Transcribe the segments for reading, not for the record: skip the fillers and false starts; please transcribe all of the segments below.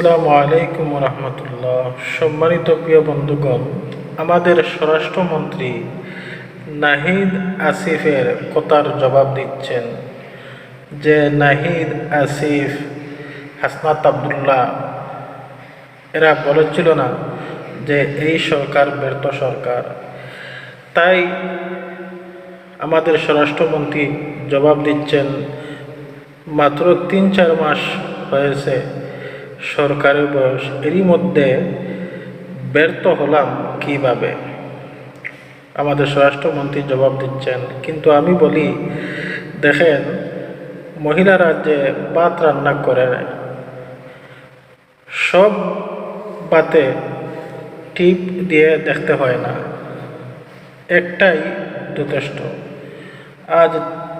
আসসালামু আলাইকুম রহমতুল্লাহ। সম্মানিত প্রিয় বন্ধুগণ, আমাদের স্বরাষ্ট্রমন্ত্রী নাহিদ আসিফের কথার জবাব দিচ্ছেন যে নাহিদ আসিফ, হাসনাত আবদুল্লাহ এরা বলেছিল না যে এই সরকার ব্যর্থ সরকার। তাই আমাদের স্বরাষ্ট্রমন্ত্রী জবাব দিচ্ছেন, মাত্র ৩-৪ মাস হয়েছে সরকারের বয়স, এরই মধ্যে ব্যর্থ হলাম কিভাবে? আমাদের স্বরাষ্ট্রমন্ত্রী জবাব দিচ্ছেন। কিন্তু আমি বলি, দেখেন, মহিলারা যে ভাত রান্না করে সব ভাতে টিপ দিয়ে দেখতে হয় না, একটাই যথেষ্ট। আজ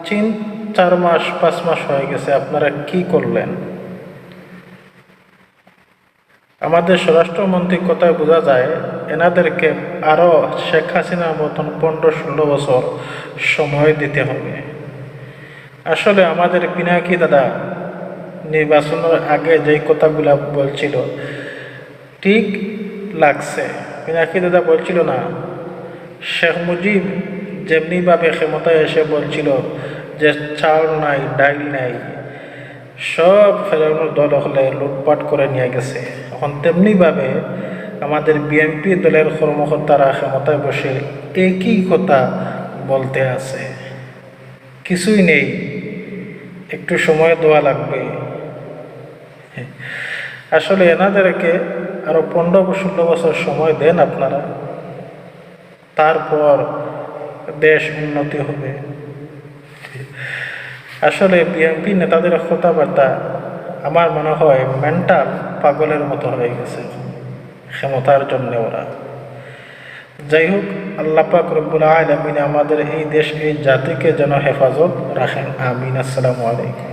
৩-৪ মাস ৫ মাস হয়ে গেছে, আপনারা কি করলেন? আমাদের স্বরাষ্ট্রমন্ত্রীর কথায় বোঝা যায় এনাদেরকে আরও শেখ হাসিনার মতন ১৫-১৬ বছর সময় দিতে হবে। আসলে আমাদের পিনাকি দাদা নির্বাচনের আগে যেই কথাগুলো বলছিল ঠিক লাগছে। পিনাকি দাদা বলছিল না, শেখ মুজিব যেমনিভাবে ক্ষমতায় এসে বলছিল যে চাল নাই, ডাইল নাই, সব ফেরানোর দল হলে লুটপাট করে নিয়ে গেছে, এখন তেমনিভাবে আমাদের বিএনপি দলের কর্মকর্তারা ক্ষমতায় বসে একই কথা বলতে আছে। কিছুই নেই, একটু সময় দেওয়া লাগবে। আসলে এনাদেরকে আরও ১৫-১৬ বছর সময় দেন আপনারা, তারপর দেশ উন্নতি হবে। আসলে বিএনপি নেতাদের কথাবার্তা আমার মনে হয় মেন্টাল পাগলের মতো হয়ে গেছে ক্ষমতার জন্য ওরা। যাই হোক, আল্লাহ পাক রব্বুল আলামিন আমাদের এই দেশ, এই জাতিকে যেন হেফাজত রাখেন। আমিন। আসসালামু আলাইকুম।